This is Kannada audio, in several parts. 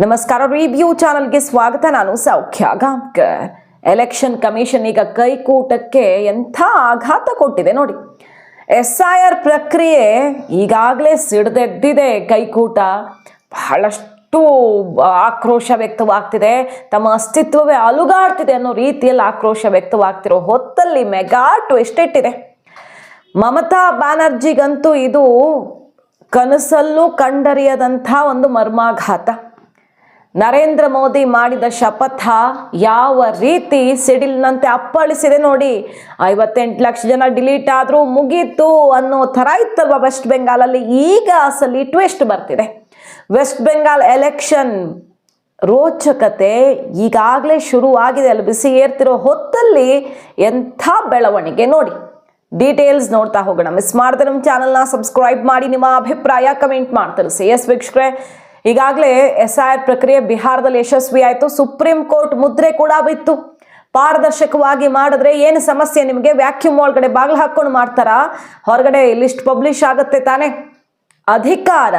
ನಮಸ್ಕಾರ, ರಿವ್ಯೂ ಚಾನಲ್ಗೆ ಸ್ವಾಗತ. ನಾನು ಸೌಖ್ಯ ಗಾಂವ್ಕರ್. ಎಲೆಕ್ಷನ್ ಕಮಿಷನ್ ಈಗ ಕೈಕೂಟಕ್ಕೆ ಎಂಥ ಆಘಾತ ಕೊಟ್ಟಿದೆ ನೋಡಿ. SIR ಪ್ರಕ್ರಿಯೆ ಈಗಾಗಲೇ ಸಿಡಿದೆದ್ದಿದೆ. ಕೈಕೂಟ ಬಹಳಷ್ಟು ಆಕ್ರೋಶ ವ್ಯಕ್ತವಾಗ್ತಿದೆ, ತಮ್ಮ ಅಸ್ತಿತ್ವವೇ ಅಲುಗಾಡ್ತಿದೆ ಅನ್ನೋ ರೀತಿಯಲ್ಲಿ ಆಕ್ರೋಶ ವ್ಯಕ್ತವಾಗ್ತಿರೋ ಹೊತ್ತಲ್ಲಿ ಮೆಗಾ ಟ್ವಿಸ್ಟ್ ಇಟ್ಟಿದೆ. ಮಮತಾ ಬ್ಯಾನರ್ಜಿಗಂತೂ ಇದು ಕನಸಲ್ಲೂ ಕಂಡರಿಯದಂಥ ಒಂದು ಮರ್ಮಾಘಾತ. ನರೇಂದ್ರ ಮೋದಿ ಮಾಡಿದ ಶಪಥ ಯಾವ ರೀತಿ ಸಿಡಿಲ್ನಂತೆ ಅಪ್ಪಳಿಸಿದೆ ನೋಡಿ. 58 ಲಕ್ಷ ಜನ ಡಿಲೀಟ್ ಆದರೂ ಮುಗೀತು ಅನ್ನೋ ಥರ ಇತ್ತಲ್ವ ವೆಸ್ಟ್ ಬೆಂಗಾಲಲ್ಲಿ. ಈಗ ಅಸಲಿ ಟ್ವಿಸ್ಟ್ ಬರ್ತಿದೆ. ವೆಸ್ಟ್ ಬೆಂಗಾಲ್ ಎಲೆಕ್ಷನ್ ರೋಚಕತೆ ಈಗಾಗಲೇ ಶುರು ಆಗಿದೆ. ಅಲ್ಲಿ ಬಿಸಿ ಏರ್ತಿರೋ ಹೊತ್ತಲ್ಲಿ ಎಂಥ ಬೆಳವಣಿಗೆ ನೋಡಿ. ಡೀಟೇಲ್ಸ್ ನೋಡ್ತಾ ಹೋಗೋಣ. ಮಿಸ್ ಮಾಡದೆ ನಮ್ಮ ಚಾನಲ್ನ ಸಬ್ಸ್ಕ್ರೈಬ್ ಮಾಡಿ, ನಿಮ್ಮ ಅಭಿಪ್ರಾಯ ಕಮೆಂಟ್ ಮಾಡಿ ತಿಳಿಸಿ. ಎಸ್ ವೀಕ್ಷಕರೇ, ಈಗಾಗಲೇ SIR ಪ್ರಕ್ರಿಯೆ ಬಿಹಾರದಲ್ಲಿ ಯಶಸ್ವಿ ಆಯಿತು. ಸುಪ್ರೀಂ ಕೋರ್ಟ್ ಮುದ್ರೆ ಕೂಡ ಬಿತ್ತು. ಪಾರದರ್ಶಕವಾಗಿ ಮಾಡಿದ್ರೆ ಏನು ಸಮಸ್ಯೆ ನಿಮಗೆ? ವ್ಯಾಕ್ಯೂಮ್ ಒಳಗಡೆ ಬಾಗಿಲು ಹಾಕ್ಕೊಂಡು ಮಾಡ್ತಾರಾ? ಹೊರಗಡೆ ಲಿಸ್ಟ್ ಪಬ್ಲಿಷ್ ಆಗುತ್ತೆ ತಾನೆ. ಅಧಿಕಾರ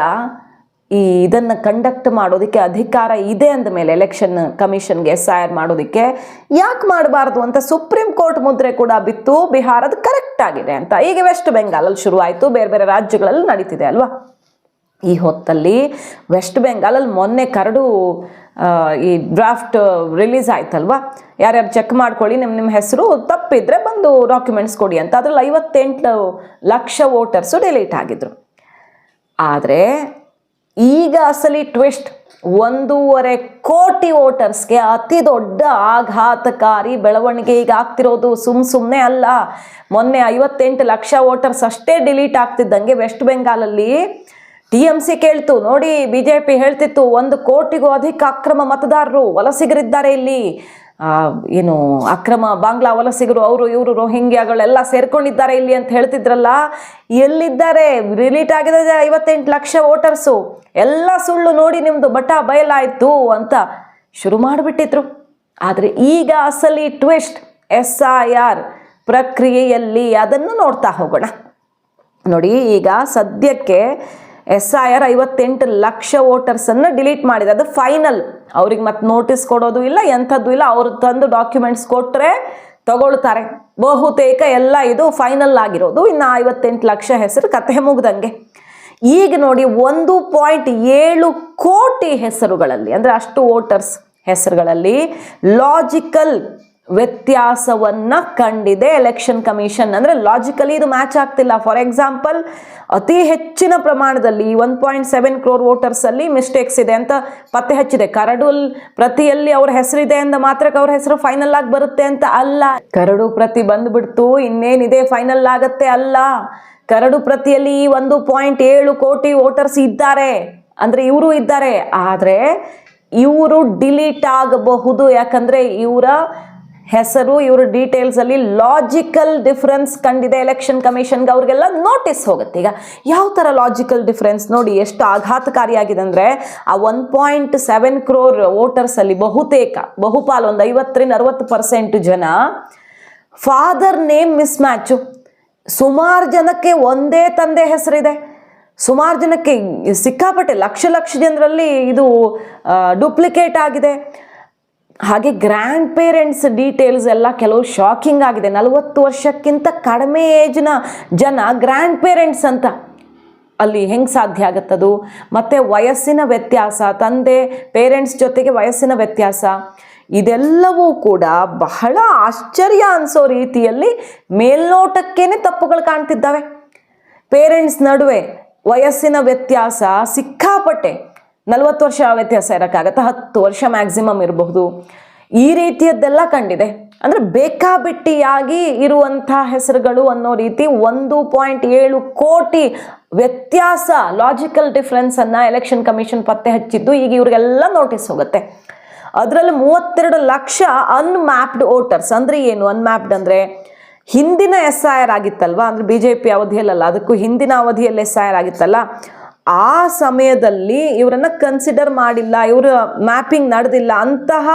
ಇದನ್ನು ಕಂಡಕ್ಟ್ ಮಾಡೋದಕ್ಕೆ ಅಧಿಕಾರ ಇದೆ ಅಂದ ಮೇಲೆ ಎಲೆಕ್ಷನ್ ಕಮಿಷನ್ಗೆ SIR ಮಾಡೋದಕ್ಕೆ ಯಾಕೆ ಮಾಡಬಾರ್ದು ಅಂತ ಸುಪ್ರೀಂ ಕೋರ್ಟ್ ಮುದ್ರೆ ಕೂಡ ಬಿತ್ತು. ಬಿಹಾರದ ಕರೆಕ್ಟ್ ಆಗಿದೆ ಅಂತ ಈಗ ವೆಸ್ಟ್ ಬೆಂಗಾಲಲ್ಲಿ ಶುರು ಆಯಿತು. ಬೇರೆ ಬೇರೆ ರಾಜ್ಯಗಳಲ್ಲಿ ನಡೀತಿದೆ ಅಲ್ವಾ. ಈ ಹೊತ್ತಲ್ಲಿ ವೆಸ್ಟ್ ಬೆಂಗಾಲಲ್ಲಿ ಮೊನ್ನೆ ಕರಡು ಈ ಡ್ರಾಫ್ಟ್ ರಿಲೀಸ್ ಆಯ್ತಲ್ವಾ. ಯಾರ್ಯಾರು ಚೆಕ್ ಮಾಡ್ಕೊಳ್ಳಿ, ನಿಮ್ಮ ಹೆಸರು ತಪ್ಪಿದ್ರೆ ಬಂದು ಡಾಕ್ಯುಮೆಂಟ್ಸ್ ಕೊಡಿ ಅಂತ. ಅದ್ರಲ್ಲಿ 58 ಲಕ್ಷ ವೋಟರ್ಸು ಡಿಲೀಟ್ ಆಗಿದ್ರು. ಆದರೆ ಈಗ ಅಸಲಿ ಟ್ವಿಸ್ಟ್, 1.5 ಕೋಟಿ ವೋಟರ್ಸ್ಗೆ ಅತಿ ದೊಡ್ಡ ಆಘಾತಕಾರಿ ಬೆಳವಣಿಗೆ ಈಗ ಆಗ್ತಿರೋದು. ಸುಮ್ಮನೆ ಅಲ್ಲ. ಮೊನ್ನೆ 58 ಲಕ್ಷ ವೋಟರ್ಸ್ ಅಷ್ಟೇ ಡಿಲೀಟ್ ಆಗ್ತಿದ್ದಂಗೆ ವೆಸ್ಟ್ ಬೆಂಗಾಲಲ್ಲಿ TMC ಕೇಳ್ತು ನೋಡಿ. BJP ಹೇಳ್ತಿತ್ತು 1 ಕೋಟಿಗೂ ಅಧಿಕ ಅಕ್ರಮ ಮತದಾರರು ವಲಸಿಗರಿದ್ದಾರೆ ಇಲ್ಲಿ. ಏನು ಅಕ್ರಮ ಬಾಂಗ್ಲಾ ವಲಸಿಗರು, ಅವರು ಇವರು ರೋಹಿಂಗ್ಯಾಗಳೆಲ್ಲ ಸೇರ್ಕೊಂಡಿದ್ದಾರೆ ಇಲ್ಲಿ ಅಂತ ಹೇಳ್ತಿದ್ರಲ್ಲ. ಎಲ್ಲಿದ್ದಾರೆ? ರಿಲೀಟ್ ಆಗಿದೆ 58 ಲಕ್ಷ ವೋಟರ್ಸು. ಎಲ್ಲ ಸುಳ್ಳು ನೋಡಿ, ನಿಮ್ಮದು ಬಟ ಬಯಲಾಯಿತು ಅಂತ ಶುರು ಮಾಡಿಬಿಟ್ಟಿದ್ರು. ಆದರೆ ಈಗ ಅಸಲಿ ಟ್ವಿಸ್ಟ್ SIR ಪ್ರಕ್ರಿಯೆಯಲ್ಲಿ, ಅದನ್ನು ನೋಡ್ತಾ ಹೋಗೋಣ ನೋಡಿ. ಈಗ ಸದ್ಯಕ್ಕೆ SIR 58 ಲಕ್ಷ ವೋಟರ್ಸನ್ನು ಡಿಲೀಟ್ ಮಾಡಿದೆ. ಅದು ಫೈನಲ್. ಅವ್ರಿಗೆ ಮತ್ತೆ ನೋಟಿಸ್ ಕೊಡೋದು ಇಲ್ಲ, ಎಂಥದ್ದು ಇಲ್ಲ. ಅವರು ತಂದು ಡಾಕ್ಯುಮೆಂಟ್ಸ್ ಕೊಟ್ಟರೆ ತಗೊಳ್ತಾರೆ. ಬಹುತೇಕ ಎಲ್ಲ ಇದು ಫೈನಲ್ ಆಗಿರೋದು. ಇನ್ನು 58 ಲಕ್ಷ ಹೆಸರು ಕತೆ ಮುಗ್ದಂಗೆ. ಈಗ ನೋಡಿ, 1.7 ಕೋಟಿ ಹೆಸರುಗಳಲ್ಲಿ, ಅಂದರೆ ಅಷ್ಟು ವೋಟರ್ಸ್ ಹೆಸರುಗಳಲ್ಲಿ ಲಾಜಿಕಲ್ ವ್ಯತ್ಯಾಸವನ್ನು ಕಂಡಿದೆ ಎಲೆಕ್ಷನ್ ಕಮಿಷನ್. ಅಂದರೆ ಲಾಜಿಕಲಿ ಇದು ಮ್ಯಾಚ್ ಆಗ್ತಿಲ್ಲ. ಫಾರ್ ಎಕ್ಸಾಂಪಲ್, ಅತಿ ಹೆಚ್ಚಿನ ಪ್ರಮಾಣದಲ್ಲಿ 1.7 ಕ್ರೋರ್ ವೋಟರ್ಸಲ್ಲಿ ಮಿಸ್ಟೇಕ್ಸ್ ಇದೆ ಅಂತ ಪತ್ತೆ ಹಚ್ಚಿದೆ. ಕರಡು ಪ್ರತಿಯಲ್ಲಿ ಅವ್ರ ಹೆಸರಿದೆ ಅಂದ ಮಾತ್ರಕ್ಕೆ ಅವ್ರ ಹೆಸರು ಫೈನಲ್ ಆಗಿ ಬರುತ್ತೆ ಅಂತ ಅಲ್ಲ. ಕರಡು ಪ್ರತಿ ಬಂದ್ಬಿಡ್ತು, ಇನ್ನೇನಿದೆ ಫೈನಲ್ ಆಗತ್ತೆ ಅಲ್ಲ. ಕರಡು ಪ್ರತಿಯಲ್ಲಿ 1.7 ಕೋಟಿ ವೋಟರ್ಸ್ ಇದ್ದಾರೆ, ಅಂದರೆ ಇವರು ಇದ್ದಾರೆ. ಆದರೆ ಇವರು ಡಿಲೀಟ್ ಆಗಬಹುದು. ಯಾಕಂದರೆ ಇವರ ಹೆಸರು, ಇವ್ರ ಡೀಟೇಲ್ಸಲ್ಲಿ ಲಾಜಿಕಲ್ ಡಿಫ್ರೆನ್ಸ್ ಕಂಡಿದೆ ಎಲೆಕ್ಷನ್ ಕಮಿಷನ್ಗೆ. ಅವ್ರಿಗೆಲ್ಲ ನೋಟಿಸ್ ಹೋಗುತ್ತೆ. ಈಗ ಯಾವ ಥರ ಲಾಜಿಕಲ್ ಡಿಫ್ರೆನ್ಸ್ ನೋಡಿ, ಎಷ್ಟು ಆಘಾತಕಾರಿಯಾಗಿದೆ ಅಂದರೆ, ಆ 1.7 ಕ್ರೋರ್ ವೋಟರ್ಸಲ್ಲಿ ಬಹುಪಾಲು ಒಂದು 50-60% ಜನ ಫಾದರ್ ನೇಮ್ ಮಿಸ್ ಮ್ಯಾಚು. ಸುಮಾರು ಜನಕ್ಕೆ ಒಂದೇ ತಂದೆ ಹೆಸರಿದೆ. ಸುಮಾರು ಜನಕ್ಕೆ ಸಿಕ್ಕಾಪಟ್ಟೆ ಲಕ್ಷ ಜನರಲ್ಲಿ ಇದು ಡೂಪ್ಲಿಕೇಟ್ ಆಗಿದೆ. ಹಾಗೆ ಗ್ರ್ಯಾಂಡ್ ಪೇರೆಂಟ್ಸ್ ಡೀಟೇಲ್ಸ್ ಎಲ್ಲ ಕೆಲವು ಶಾಕಿಂಗ್ ಆಗಿದೆ. 40 ವರ್ಷಕ್ಕಿಂತ ಕಡಿಮೆ ಏಜ್ನ ಜನ ಗ್ರ್ಯಾಂಡ್ ಪೇರೆಂಟ್ಸ್ ಅಂತ. ಅಲ್ಲಿ ಹೆಂಗೆ ಸಾಧ್ಯ ಆಗುತ್ತದು? ಮತ್ತು ವಯಸ್ಸಿನ ವ್ಯತ್ಯಾಸ, ತಂದೆ ಪೇರೆಂಟ್ಸ್ ಜೊತೆಗೆ ವಯಸ್ಸಿನ ವ್ಯತ್ಯಾಸ, ಇದೆಲ್ಲವೂ ಕೂಡ ಬಹಳ ಆಶ್ಚರ್ಯ ಅನಿಸೋ ರೀತಿಯಲ್ಲಿ ಮೇಲ್ನೋಟಕ್ಕೇನೆ ತಪ್ಪುಗಳು ಕಾಣ್ತಿದ್ದಾವೆ. ಪೇರೆಂಟ್ಸ್ ನಡುವೆ ವಯಸ್ಸಿನ ವ್ಯತ್ಯಾಸ ಸಿಕ್ಕಾಪಟ್ಟೆ. 40 ವರ್ಷ ವ್ಯತ್ಯಾಸ ಇರೋಕ್ಕಾಗತ್ತೆ, 10 ವರ್ಷ ಮ್ಯಾಕ್ಸಿಮಮ್ ಇರಬಹುದು. ಈ ರೀತಿಯದ್ದೆಲ್ಲ ಕಂಡಿದೆ. ಅಂದರೆ ಬೇಕಾಬಿಟ್ಟಿಯಾಗಿ ಇರುವಂಥ ಹೆಸರುಗಳು ಅನ್ನೋ ರೀತಿ 1.7 ಕೋಟಿ ವ್ಯತ್ಯಾಸ, ಲಾಜಿಕಲ್ ಡಿಫ್ರೆನ್ಸನ್ನು ಎಲೆಕ್ಷನ್ ಕಮಿಷನ್ ಪತ್ತೆ ಹಚ್ಚಿದ್ದು. ಈಗ ಇವ್ರಿಗೆಲ್ಲ ನೋಟಿಸ್ ಹೋಗುತ್ತೆ. ಅದರಲ್ಲಿ 32 ಲಕ್ಷ ಅನ್ಮ್ಯಾಪ್ಡ್ ವೋಟರ್ಸ್. ಅಂದರೆ ಏನು ಅನ್ಮ್ಯಾಪ್ಡ್ ಅಂದರೆ, ಹಿಂದಿನ SIR ಆಗಿತ್ತಲ್ವ, ಅಂದರೆ BJP ಅವಧಿಯಲ್ಲ, ಅದಕ್ಕೂ ಹಿಂದಿನ ಅವಧಿಯಲ್ಲಿ SIR ಆಗಿತ್ತಲ್ಲ, ಆ ಸಮಯದಲ್ಲಿ ಇವರನ್ನು ಕನ್ಸಿಡರ್ ಮಾಡಿಲ್ಲ, ಇವರ ಮ್ಯಾಪಿಂಗ್ ನಡೆದಿಲ್ಲ. ಅಂತಹ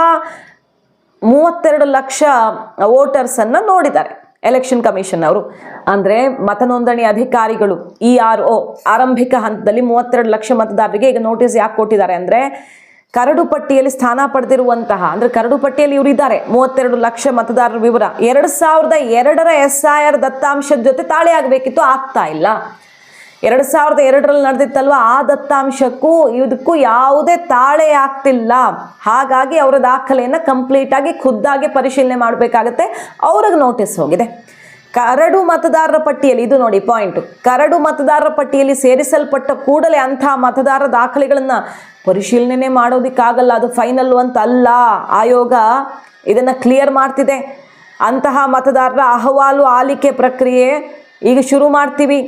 32 ಲಕ್ಷ ವೋಟರ್ಸನ್ನು ನೋಡಿದ್ದಾರೆ ಎಲೆಕ್ಷನ್ ಕಮಿಷನ್ ಅವರು. ಅಂದರೆ ಮತ ನೋಂದಣಿ ಅಧಿಕಾರಿಗಳು ERO ಆರಂಭಿಕ ಹಂತದಲ್ಲಿ 32 ಲಕ್ಷ ಮತದಾರರಿಗೆ ಈಗ ನೋಟಿಸ್ ಯಾಕೆ ಕೊಟ್ಟಿದ್ದಾರೆ ಅಂದರೆ, ಕರಡು ಪಟ್ಟಿಯಲ್ಲಿ ಸ್ಥಾನ ಪಡೆದಿರುವಂತಹ ಅಂದರೆ ಕರಡು ಪಟ್ಟಿಯಲ್ಲಿ ಇವರಿದ್ದಾರೆ 32 ಲಕ್ಷ ಮತದಾರರ ವಿವರ 2002ರ SIR ದತ್ತಾಂಶದ ಜೊತೆ ತಾಳೆ ಆಗಬೇಕಿತ್ತು, ಆಗ್ತಾ ಇಲ್ಲ. 2002ರಲ್ಲಿ ನಡೆದಿತ್ತಲ್ವ, ಆ ದತ್ತಾಂಶಕ್ಕೂ ಇದಕ್ಕೂ ಯಾವುದೇ ತಾಳೆ ಆಗ್ತಿಲ್ಲ. ಹಾಗಾಗಿ ಅವರ ದಾಖಲೆಯನ್ನು ಕಂಪ್ಲೀಟ್ ಆಗಿ ಖುದ್ದಾಗಿ ಪರಿಶೀಲನೆ ಮಾಡಬೇಕಾಗತ್ತೆ. ಅವ್ರಿಗೆ ನೋಟಿಸ್ ಹೋಗಿದೆ. ಕರಡು ಮತದಾರರ ಪಟ್ಟಿಯಲ್ಲಿ, ಇದು ನೋಡಿ ಪಾಯಿಂಟು, ಕರಡು ಮತದಾರರ ಪಟ್ಟಿಯಲ್ಲಿ ಸೇರಿಸಲ್ಪಟ್ಟ ಕೂಡಲೇ ಅಂತಹ ಮತದಾರರ ದಾಖಲೆಗಳನ್ನು ಪರಿಶೀಲನೆ ಮಾಡೋದಕ್ಕಾಗಲ್ಲ, ಅದು ಫೈನಲ್ ಅಂತ ಅಲ್ಲ. ಆಯೋಗ ಇದನ್ನು ಕ್ಲಿಯರ್ ಮಾಡ್ತಿದೆ. ಅಂತಹ ಮತದಾರರ ಅಹವಾಲು ಆಲಿಕೆ ಪ್ರಕ್ರಿಯೆ ಈಗ ಶುರು ಮಾಡ್ತೀವಿ.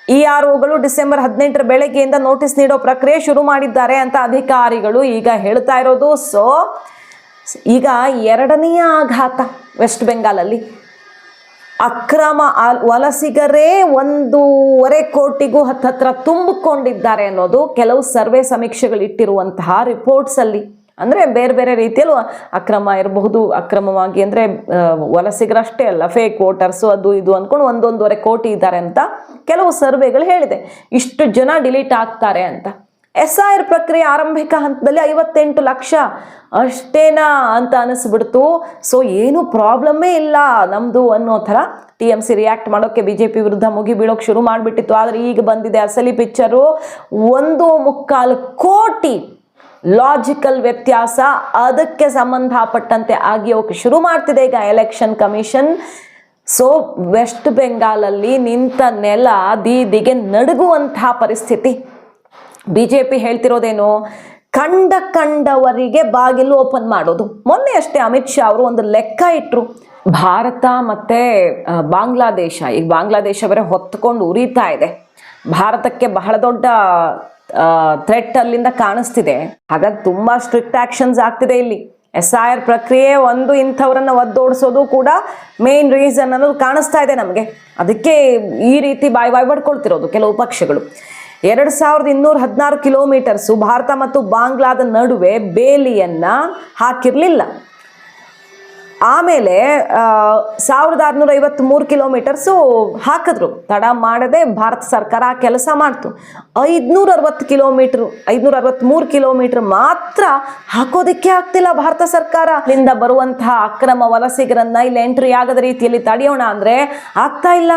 EROಗಳು ಡಿಸೆಂಬರ್ 18ರ ಬೆಳಗ್ಗೆಯಿಂದ ನೋಟಿಸ್ ನೀಡೋ ಪ್ರಕ್ರಿಯೆ ಶುರು ಮಾಡಿದ್ದಾರೆ ಅಂತ ಅಧಿಕಾರಿಗಳು ಈಗ ಹೇಳ್ತಾ ಇರೋದು. ಸೊ ಈಗ ಎರಡನೆಯ ಆಘಾತ ವೆಸ್ಟ್ ಬೆಂಗಾಲಲ್ಲಿ ಅಕ್ರಮ ವಲಸಿಗರೇ 1.5 ಕೋಟಿಗೂ ಹತ್ತಿರ ತುಂಬಿಕೊಂಡಿದ್ದಾರೆ ಅನ್ನೋದು ಕೆಲವು ಸರ್ವೆ ಸಮೀಕ್ಷೆಗಳು ಇಟ್ಟಿರುವಂತಹ ರಿಪೋರ್ಟ್ಸಲ್ಲಿ. ಅಂದರೆ ಬೇರೆ ಬೇರೆ ರೀತಿಯಲ್ಲೂ ಅಕ್ರಮ ಇರಬಹುದು, ಅಕ್ರಮವಾಗಿ ಅಂದರೆ ವಲಸಿಗರಷ್ಟೇ ಅಲ್ಲ, ಫೇಕ್ ವೋಟರ್ಸು ಅದು ಇದು ಅಂದ್ಕೊಂಡು 1.5 ಕೋಟಿ ಇದ್ದಾರೆ ಅಂತ ಕೆಲವು ಸರ್ವೆಗಳು ಹೇಳಿದೆ. ಇಷ್ಟು ಜನ ಡಿಲೀಟ್ ಆಗ್ತಾರೆ ಅಂತ. SIR ಪ್ರಕ್ರಿಯೆ ಆರಂಭಿಕ ಹಂತದಲ್ಲಿ 58 ಲಕ್ಷ ಅಷ್ಟೇನಾ ಅಂತ ಅನಿಸ್ಬಿಡ್ತು. ಸೊ ಏನು ಪ್ರಾಬ್ಲಮ್ಮೇ ಇಲ್ಲ ನಮ್ಮದು ಅನ್ನೋ ಥರ TMC ರಿಯಾಕ್ಟ್ ಮಾಡೋಕ್ಕೆ BJP ವಿರುದ್ಧ ಮುಗಿ ಬೀಳೋಕ್ಕೆ ಶುರು ಮಾಡಿಬಿಟ್ಟಿತ್ತು. ಆದರೆ ಈಗ ಬಂದಿದೆ ಅಸಲಿ ಪಿಕ್ಚರು. 1.25 ಕೋಟಿ ಲಾಜಿಕಲ್ ವ್ಯತ್ಯಾಸ ಅದಕ್ಕೆ ಸಂಬಂಧಪಟ್ಟಂತೆ ಆಗಿಯೋಕೆ ಶುರು ಮಾಡ್ತಿದೆ ಈಗ ಎಲೆಕ್ಷನ್ ಕಮಿಷನ್. ಸೊ ವೆಸ್ಟ್ ಬೆಂಗಾಲಲ್ಲಿ ನಿಂತ ನೆಲ ದೀದಿಗೆ ನಡುಗುವಂತಹ ಪರಿಸ್ಥಿತಿ. BJP ಹೇಳ್ತಿರೋದೇನು, ಕಂಡವರಿಗೆ ಬಾಗಿಲು ಓಪನ್ ಮಾಡೋದು. ಮೊನ್ನೆ ಅಷ್ಟೇ ಅಮಿತ್ ಶಾ ಅವರು ಒಂದು ಲೆಕ್ಕ ಇಟ್ಟರು. ಭಾರತ ಮತ್ತು ಬಾಂಗ್ಲಾದೇಶ, ಈಗ ಬಾಂಗ್ಲಾದೇಶ ಬೇರೆ ಹೊತ್ಕೊಂಡು ಉರಿತಾ ಇದೆ. ಭಾರತಕ್ಕೆ ಬಹಳ ದೊಡ್ಡ ಥ್ರೆಟ್ ಅಲ್ಲಿಂದ ಕಾಣಿಸ್ತಿದೆ. ಹಾಗಾಗಿ ತುಂಬ ಸ್ಟ್ರಿಕ್ಟ್ ಆ್ಯಕ್ಷನ್ಸ್ ಆಗ್ತಿದೆ ಇಲ್ಲಿ. SIR ಪ್ರಕ್ರಿಯೆ ಇಂಥವ್ರನ್ನ ಒದ್ದೋಡಿಸೋದು ಕೂಡ ಮೇನ್ ರೀಸನ್ ಅನ್ನೋದು ಕಾಣಿಸ್ತಾ ಇದೆ ನಮಗೆ. ಅದಕ್ಕೆ ಈ ರೀತಿ ಬಾಯ್ ಬಡ್ಕೊಳ್ತಿರೋದು ಕೆಲವು ಪಕ್ಷಗಳು. 2216 ಕಿಲೋಮೀಟರ್ಸು ಭಾರತ ಮತ್ತು ಬಾಂಗ್ಲಾದ ನಡುವೆ ಬೇಲಿಯನ್ನು ಹಾಕಿರಲಿಲ್ಲ. ಆಮೇಲೆ 1653 ಕಿಲೋಮೀಟರ್ಸು ಹಾಕಿದ್ರು. ತಡ ಮಾಡದೆ ಭಾರತ ಸರ್ಕಾರ ಆ ಕೆಲಸ ಮಾಡ್ತು. 563 ಕಿಲೋಮೀಟರ್ ಮಾತ್ರ ಹಾಕೋದಕ್ಕೆ ಆಗ್ತಿಲ್ಲ ಭಾರತ ಸರ್ಕಾರ. ಇಲ್ಲಿಂದ ಬರುವಂತಹ ಅಕ್ರಮ ವಲಸಿಗರನ್ನ ಇಲ್ಲಿ ಎಂಟ್ರಿ ಆಗದ ರೀತಿಯಲ್ಲಿ ತಡೆಯೋಣ ಅಂದರೆ ಆಗ್ತಾ ಇಲ್ಲ.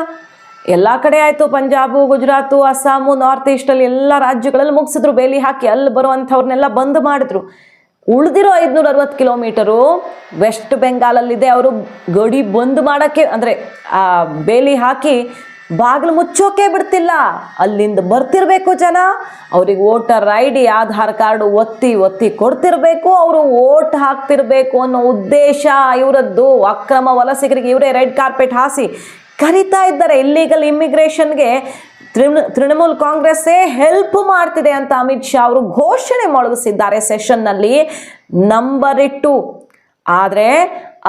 ಎಲ್ಲ ಕಡೆ ಆಯಿತು, ಪಂಜಾಬು, ಗುಜರಾತು, ಅಸ್ಸಾಮು, ನಾರ್ತ್ ಈಸ್ಟಲ್ಲಿ ಎಲ್ಲ ರಾಜ್ಯಗಳಲ್ಲಿ ಮುಗಿಸಿದ್ರು ಬೇಲಿ ಹಾಕಿ. ಅಲ್ಲಿ ಬರುವಂಥವ್ರನ್ನೆಲ್ಲ ಬಂದ್ ಮಾಡಿದ್ರು. ಉಳಿದಿರೋ 560 ಕಿಲೋಮೀಟರು ವೆಸ್ಟ್ ಬೆಂಗಾಲಲ್ಲಿದೆ. ಅವರು ಗಡಿ ಬಂದ್ ಮಾಡೋಕ್ಕೆ ಅಂದರೆ ಬೇಲಿ ಹಾಕಿ ಬಾಗಿಲು ಮುಚ್ಚೋಕೆ ಬಿಡ್ತಿಲ್ಲ. ಅಲ್ಲಿಂದ ಬರ್ತಿರ್ಬೇಕು ಜನ, ಅವ್ರಿಗೆ ವೋಟರ್ ID ಆಧಾರ್ ಕಾರ್ಡು ಒತ್ತಿ ಕೊಡ್ತಿರ್ಬೇಕು, ಅವರು ವೋಟ್ ಹಾಕ್ತಿರ್ಬೇಕು ಅನ್ನೋ ಉದ್ದೇಶ ಇವರದ್ದು. ಅಕ್ರಮ ವಲಸಿಗರಿಗೆ ಇವರೇ ರೆಡ್ ಕಾರ್ಪೆಟ್ ಹಾಸಿ ಕರೀತಾ ಇದ್ದಾರೆ. ಇಲ್ಲೀಗಲ್ ಇಮಿಗ್ರೇಷನ್ಗೆ ತೃಣಮೂಲ್ ಕಾಂಗ್ರೆಸ್ಸೇ ಹೆಲ್ಪ್ ಮಾಡ್ತಿದೆ ಅಂತ ಅಮಿತ್ ಶಾ ಅವರು ಘೋಷಣೆ ಮೊಳಗಿಸಿದ್ದಾರೆ ಸೆಷನ್ನಲ್ಲಿ. ನಂಬರ್ ಇಟ್ಟು ಆದರೆ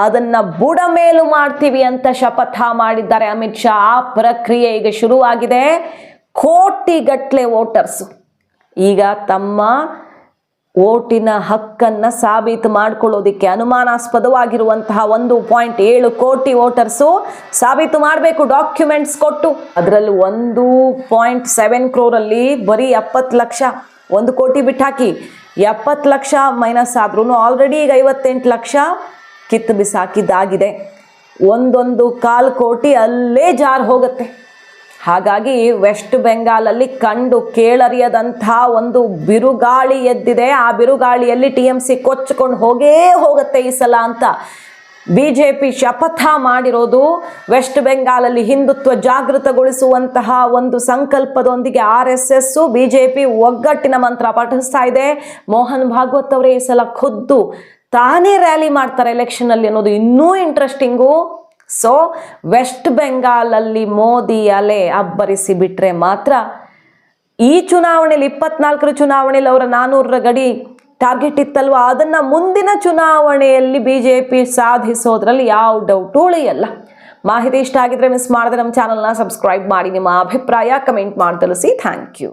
ಅದನ್ನ ಬುಡಮೇಲು ಮಾಡ್ತೀವಿ ಅಂತ ಶಪಥ ಮಾಡಿದ್ದಾರೆ ಅಮಿತ್ ಶಾ. ಆ ಪ್ರಕ್ರಿಯೆ ಈಗ ಶುರುವಾಗಿದೆ. ಕೋಟಿಗಟ್ಟಲೆ ವೋಟರ್ಸ್ ಈಗ ತಮ್ಮ ವೋಟಿನ ಹಕ್ಕನ್ನು ಸಾಬೀತು ಮಾಡಿಕೊಳ್ಳೋದಕ್ಕೆ ಅನುಮಾನಾಸ್ಪದವಾಗಿರುವಂತಹ 1.7 ಕೋಟಿ ವೋಟರ್ಸು ಸಾಬೀತು ಮಾಡಬೇಕು ಡಾಕ್ಯುಮೆಂಟ್ಸ್ ಕೊಟ್ಟು. ಅದರಲ್ಲಿ 1.7 ಕ್ರೋರಲ್ಲಿ ಬರೀ 70 ಲಕ್ಷ, 1 ಕೋಟಿ ಬಿಟ್ಟಾಕಿ 70 ಲಕ್ಷ ಮೈನಸ್ ಆದ್ರೂ ಆಲ್ರೆಡಿ ಈಗ 58 ಲಕ್ಷ ಕಿತ್ತು ಬಿಸಾಕಿದ್ದಾಗಿದೆ. 1.25 ಕೋಟಿ ಅಲ್ಲೇ ಜಾರು ಹೋಗುತ್ತೆ. ಹಾಗಾಗಿ ವೆಸ್ಟ್ ಬೆಂಗಾಲಲ್ಲಿ ಕಂಡು ಕೇಳರಿಯದಂಥ ಒಂದು ಬಿರುಗಾಳಿ ಎದ್ದಿದೆ. ಆ ಬಿರುಗಾಳಿಯಲ್ಲಿ TMC ಕೊಚ್ಚಿಕೊಂಡು ಹೋಗುತ್ತೆ ಈ ಸಲ ಅಂತ BJP ಶಪಥ ಮಾಡಿರೋದು. ವೆಸ್ಟ್ ಬೆಂಗಾಲಲ್ಲಿ ಹಿಂದುತ್ವ ಜಾಗೃತಗೊಳಿಸುವಂತಹ ಒಂದು ಸಂಕಲ್ಪದೊಂದಿಗೆ RSS BJP ಒಗ್ಗಟ್ಟಿನ ಮಂತ್ರ ಪಠಿಸ್ತಾ ಇದೆ. ಮೋಹನ್ ಭಾಗವತ್ ಅವರೇ ಈ ಸಲ ಖುದ್ದು ತಾನೇ ರ್ಯಾಲಿ ಮಾಡ್ತಾರೆ ಎಲೆಕ್ಷನಲ್ಲಿ ಅನ್ನೋದು ಇನ್ನೂ ಇಂಟ್ರೆಸ್ಟಿಂಗು. ಸೊ ವೆಸ್ಟ್ ಬೆಂಗಾಲಲ್ಲಿ ಮೋದಿ ಅಲೆ ಅಬ್ಬರಿಸಿ ಬಿಟ್ರೆ ಮಾತ್ರ ಈ ಚುನಾವಣೆಯಲ್ಲಿ 24ರ ಚುನಾವಣೆಯಲ್ಲಿ ಅವರ 400ರ ಗಡಿ ಟಾರ್ಗೆಟ್ ಇತ್ತಲ್ವ, ಅದನ್ನು ಮುಂದಿನ ಚುನಾವಣೆಯಲ್ಲಿ BJP ಸಾಧಿಸೋದ್ರಲ್ಲಿ ಯಾವ ಡೌಟು ಉಳಿಯಲ್ಲ. ಮಾಹಿತಿ ಇಷ್ಟ ಆಗಿದ್ರೆ ಮಿಸ್ ಮಾಡಿದ್ರೆ ನಮ್ಮ ಚಾನಲ್ನ ಸಬ್ಸ್ಕ್ರೈಬ್ ಮಾಡಿ. ನಿಮ್ಮ ಅಭಿಪ್ರಾಯ ಕಮೆಂಟ್ ಮಾಡಿ ತಿಳಿಸಿ. Thank you.